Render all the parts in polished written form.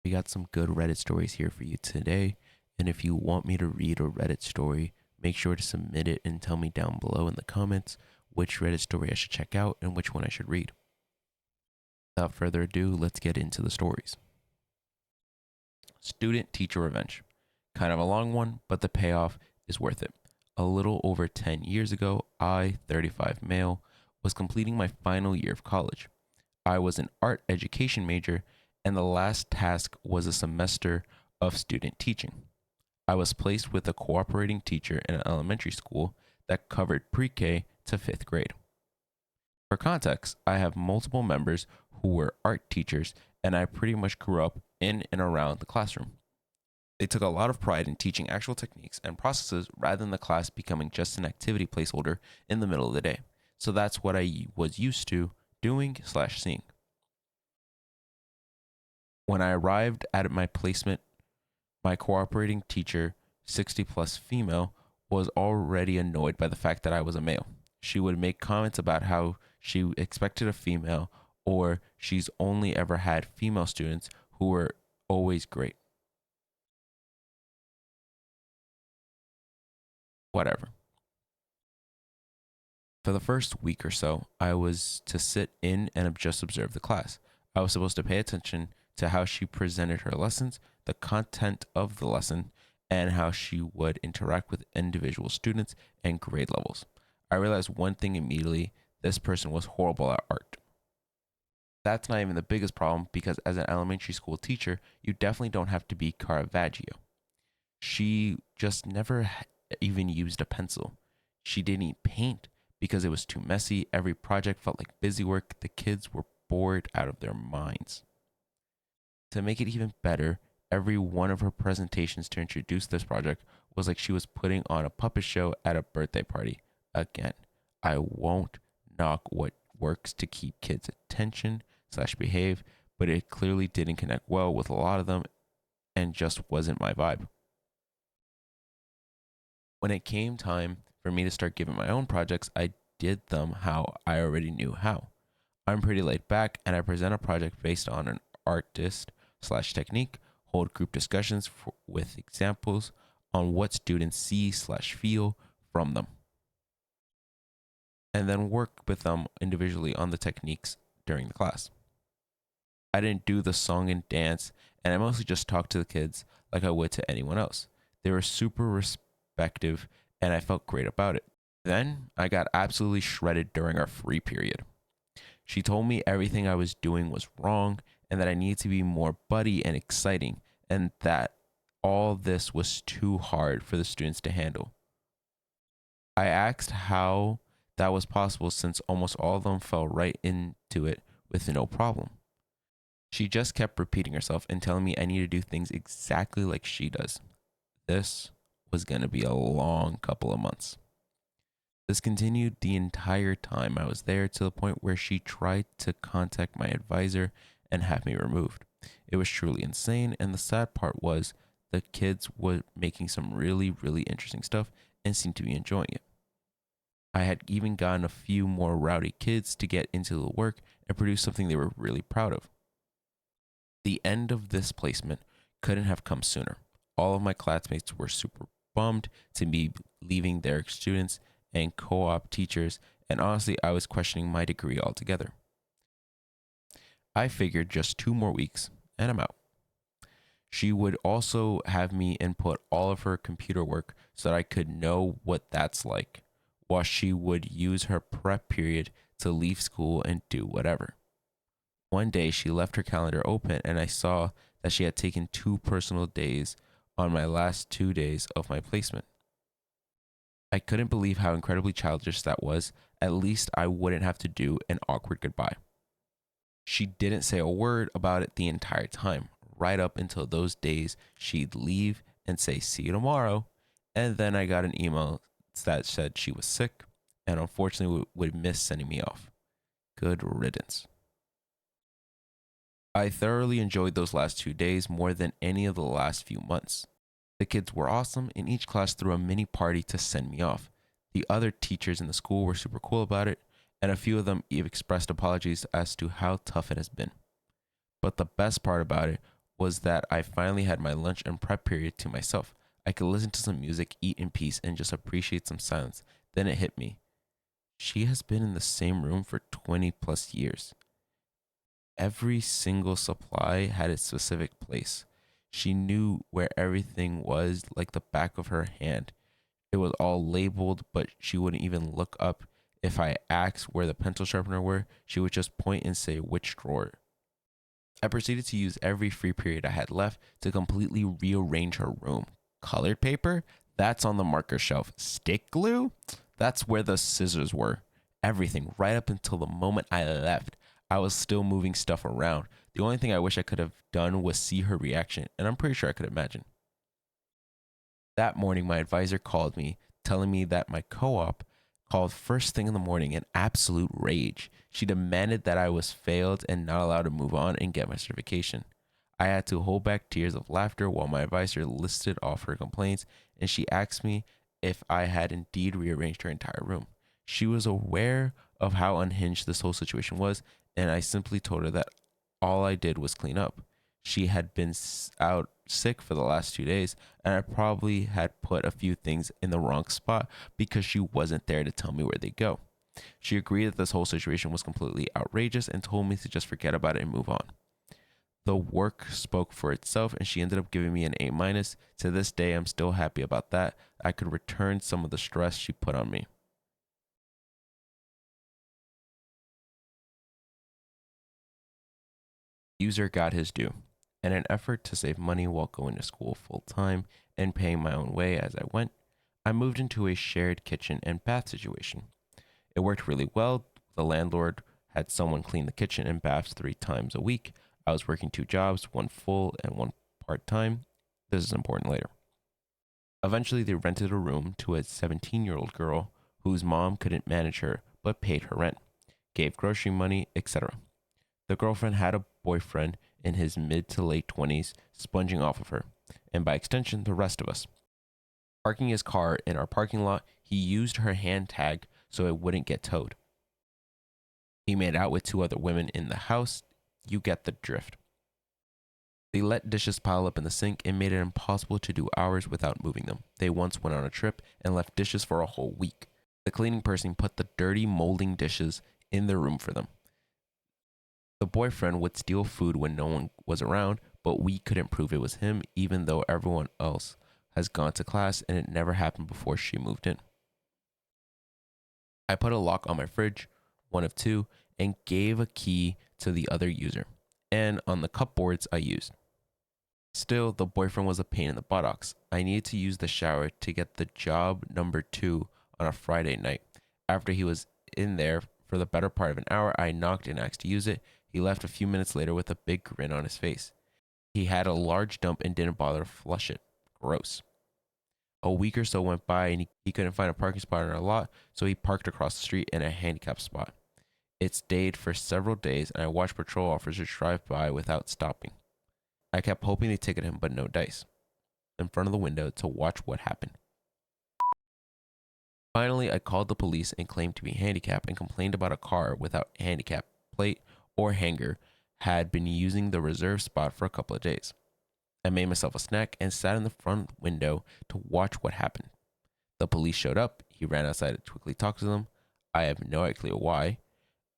We got some good Reddit stories here for you today. And if you want me to read a Reddit story, make sure to submit it and tell me down below in the comments which Reddit story I should check out and which one I should read. Without further ado, let's get into the stories. Student teacher revenge. Kind of a long one, but the payoff is worth it. A little over 10 years ago, I, 35 male, was completing my final year of college. I was an art education major, and the last task was a semester of student teaching. I was placed with a cooperating teacher in an elementary school that covered pre K to fifth grade. For context, I have multiple members who were art teachers, and I pretty much grew up in and around the classroom. They took a lot of pride in teaching actual techniques and processes rather than the class becoming just an activity placeholder in the middle of the day. So that's what I was used to doing/seeing. When I arrived at my placement, my cooperating teacher, 60 plus female, was already annoyed by the fact that I was a male. She would make comments about how she expected a female or she's only ever had female students who were always great. Whatever. For the first week or so, I was to sit in and just observe the class. I was supposed to pay attention to how she presented her lessons, the content of the lesson, and how she would interact with individual students and grade levels. I realized one thing immediately: this person was horrible at art. That's not even the biggest problem because as an elementary school teacher, you definitely don't have to be Caravaggio. She just never even used a pencil. She didn't paint because it was too messy. Every project felt like busy work. The kids were bored out of their minds. To make it even better, every one of her presentations to introduce this project was like she was putting on a puppet show at a birthday party. Again, I won't knock what works to keep kids' attention/behave, but it clearly didn't connect well with a lot of them and just wasn't my vibe. When it came time for me to start giving my own projects, I did them how I already knew how. I'm pretty laid back and I present a project based on an artist/technique, hold group discussions with examples on what students see/feel from them, and then work with them individually on the techniques during the class. I didn't do the song and dance, and I mostly just talked to the kids like I would to anyone else. They were super respective, and I felt great about it. Then I got absolutely shredded during our free period. She told me everything I was doing was wrong and that I needed to be more buddy and exciting, and that all this was too hard for the students to handle. I asked how that was possible since almost all of them fell right into it with no problem. She just kept repeating herself and telling me I need to do things exactly like she does. This was going to be a long couple of months. This continued the entire time I was there to the point where she tried to contact my advisor and have me removed. It was truly insane, and the sad part was the kids were making some really interesting stuff and seemed to be enjoying it. I had even gotten a few more rowdy kids to get into the work and produce something they were really proud of. The end of this placement couldn't have come sooner. All of my classmates were super bummed to be leaving their students and co-op teachers, and honestly, I was questioning my degree altogether. I figured just 2 more weeks and I'm out. She would also have me input all of her computer work so that I could know what that's like, while she would use her prep period to leave school and do whatever. One day she left her calendar open and I saw that she had taken 2 personal days on my last 2 days of my placement. I couldn't believe how incredibly childish that was. At least I wouldn't have to do an awkward goodbye. She didn't say a word about it the entire time, right up until those days she'd leave and say, "See you tomorrow." And then I got an email that said she was sick and unfortunately would miss sending me off. Good riddance. I thoroughly enjoyed those last 2 days more than any of the last few months. The kids were awesome, and each class threw a mini party to send me off. The other teachers in the school were super cool about it, and a few of them even expressed apologies as to how tough it has been. But the best part about it was that I finally had my lunch and prep period to myself. I could listen to some music, eat in peace, and just appreciate some silence. Then it hit me. She has been in the same room for 20 plus years. Every single supply had its specific place. She knew where everything was like the back of her hand. It was all labeled, but she wouldn't even look up. If I asked where the pencil sharpener were, she would just point and say which drawer. I proceeded to use every free period I had left to completely rearrange her room. Colored paper? That's on the marker shelf. Stick glue? That's where the scissors were. Everything, right up until the moment I left. I was still moving stuff around. The only thing I wish I could have done was see her reaction, and I'm pretty sure I could imagine. That morning, my advisor called me, telling me that my co op called first thing in the morning in absolute rage. She demanded that I was failed and not allowed to move on and get my certification. I had to hold back tears of laughter while my advisor listed off her complaints, and she asked me if I had indeed rearranged her entire room. She was aware of how unhinged this whole situation was, and I simply told her that all I did was clean up. She had been out sick for the last 2 days, and I probably had put a few things in the wrong spot because she wasn't there to tell me where they go. She agreed that this whole situation was completely outrageous and told me to just forget about it and move on. The work spoke for itself, and she ended up giving me an A minus. To this day, I'm still happy about that. I could return some of the stress she put on me. User got his due. In an effort to save money while going to school full time and paying my own way as I went, I moved into a shared kitchen and bath situation. It worked really well. The landlord had someone clean the kitchen and baths 3 times a week. I was working 2 jobs, one full and one part time. This is important later. Eventually, they rented a room to a 17-year-old girl whose mom couldn't manage her but paid her rent, gave grocery money, etc. The girlfriend had a boyfriend in his mid to late 20s sponging off of her, and by extension, the rest of us. Parking his car in our parking lot, he used her hand tag so it wouldn't get towed. He made out with 2 other women in the house. You get the drift. They let dishes pile up in the sink and made it impossible to do hours without moving them. They once went on a trip and left dishes for a whole week. The cleaning person put the dirty, molding dishes in their room for them. The boyfriend would steal food when no one was around, but we couldn't prove it was him, even though everyone else has gone to class and it never happened before she moved in. I put a lock on my fridge, one of 2, and gave a key to the other user, and on the cupboards I used. Still, the boyfriend was a pain in the buttocks. I needed to use the shower to get the job number 2 on a Friday night. After he was in there for the better part of an hour, I knocked and asked to use it. He left a few minutes later with a big grin on his face. He had a large dump and didn't bother to flush it. Gross. A week or so went by and he couldn't find a parking spot in our lot, so he parked across the street in a handicap spot. It stayed for several days, and I watched patrol officers drive by without stopping. I kept hoping they ticketed him, but no dice. In front of the window to watch what happened. Finally, I called the police and claimed to be handicapped and complained about a car without handicap plate or hanger had been using the reserved spot for a couple of days. I made myself a snack and sat in the front window to watch what happened. The police showed up. He ran outside to quickly talk to them. I have no idea why.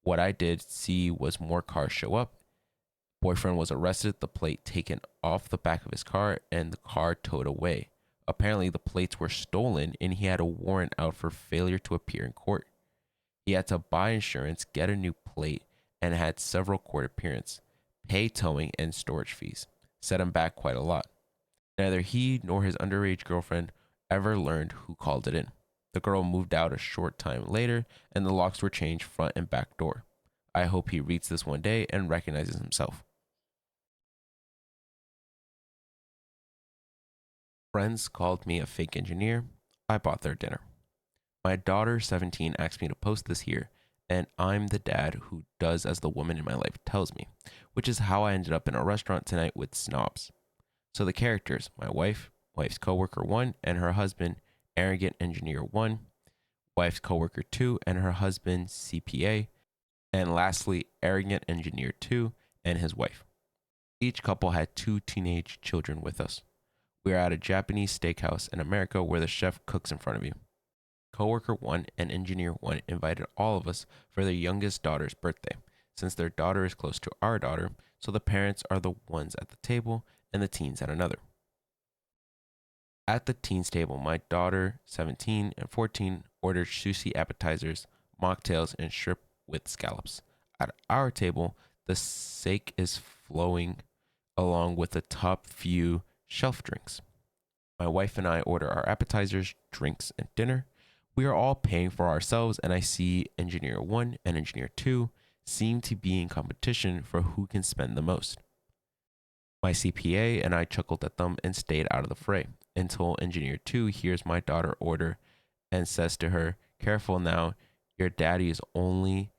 What I did see was more cars show up. Boyfriend was arrested, the plate taken off the back of his car, and the car towed away. Apparently, the plates were stolen and he had a warrant out for failure to appear in court. He had to buy insurance, get a new plate, and had several court appearances, pay towing and storage fees. Set him back quite a lot. Neither he nor his underage girlfriend ever learned who called it in. The girl moved out a short time later, and the locks were changed front and back door. I hope he reads this one day and recognizes himself. Friends called me a fake engineer. I bought their dinner. My daughter, 17, asked me to post this here, and I'm the dad who does as the woman in my life tells me, which is how I ended up in a restaurant tonight with snobs. So the characters, my wife, wife's coworker 1, and her husband, arrogant engineer 1, wife's coworker 2, and her husband, CPA, and lastly, arrogant engineer 2 and his wife. Each couple had two teenage children with us. We are at a Japanese steakhouse in America where the chef cooks in front of you. Coworker 1 and engineer 1 invited all of us for their youngest daughter's birthday, since their daughter is close to our daughter, so the parents are the ones at the table and the teens at another. At the teens table, my daughter, 17 and 14, ordered sushi appetizers, mocktails, and shrimp with scallops. At our table, the sake is flowing along with the top few shelf drinks. My wife and I order our appetizers, drinks, and dinner. We are all paying for ourselves, and I see engineer 1 and engineer 2 seem to be in competition for who can spend the most. My CPA and I chuckled at them and stayed out of the fray until engineer 2 hears my daughter order and says to her, "Careful now, your daddy is only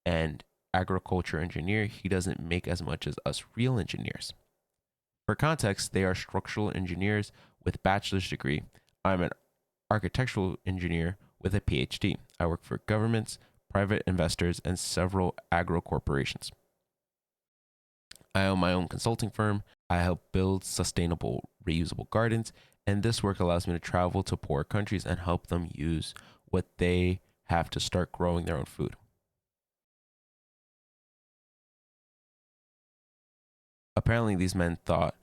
an agriculture engineer. He doesn't make as much as us real engineers." For context, they are structural engineers with bachelor's degree. I'm an architectural engineer with a PhD. I work for governments, private investors, and several agro corporations. I own my own consulting firm. I help build sustainable, reusable gardens, and this work allows me to travel to poor countries and help them use what they have to start growing their own food. Apparently, these men thought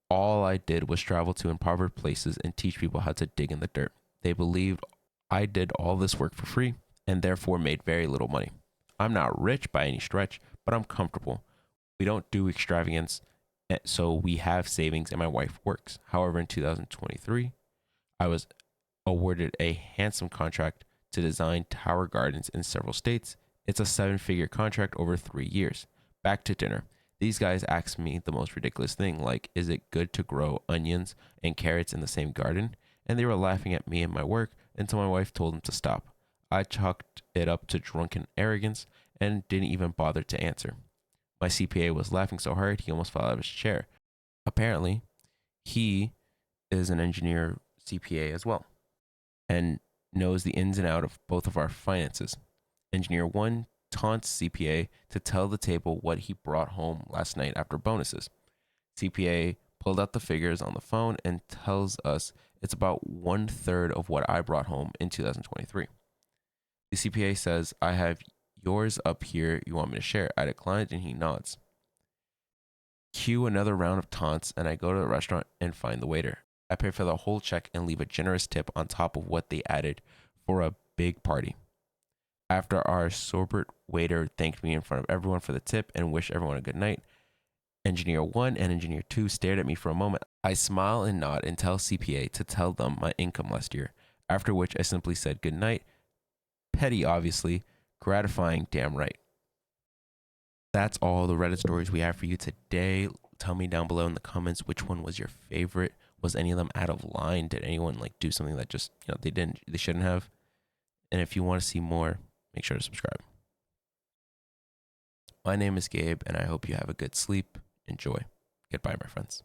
all I did was travel to impoverished places and teach people how to dig in the dirt. They believed I did all this work for free and therefore made very little money. I'm not rich by any stretch, but I'm comfortable. We don't do extravagance, so we have savings and my wife works. However, in 2023, I was awarded a handsome contract to design tower gardens in several states. It's a 7-figure contract over 3 years. Back to dinner. These guys asked me the most ridiculous thing, like, is it good to grow onions and carrots in the same garden? And they were laughing at me and my work until my wife told them to stop. I chalked it up to drunken arrogance and didn't even bother to answer. My CPA was laughing so hard he almost fell out of his chair. Apparently, he is an engineer CPA as well and knows the ins and out of both of our finances. Engineer 1 taunts CPA to tell the table what he brought home last night after bonuses. CPA pulled out the figures on the phone and tells us it's about 1/3 of what I brought home in 2023. The CPA says, "I have yours up here. You want me to share?" I declined and he nods. Cue another round of taunts and I go to the restaurant and find the waiter. I pay for the whole check and leave a generous tip on top of what they added for a big party. After our sober waiter thanked me in front of everyone for the tip and wished everyone a good night, engineer 1 and engineer 2 stared at me for a moment. I smile and nod and tell CPA to tell them my income last year, after which I simply said good night. Petty, obviously, gratifying, damn right. That's all the Reddit stories we have for you today. Tell me down below in the comments which one was your favorite. Was any of them out of line? Did anyone like do something that just, they shouldn't have? And if you want to see more, make sure to subscribe. My name is Gabe, and I hope you have a good sleep. Enjoy. Goodbye, my friends.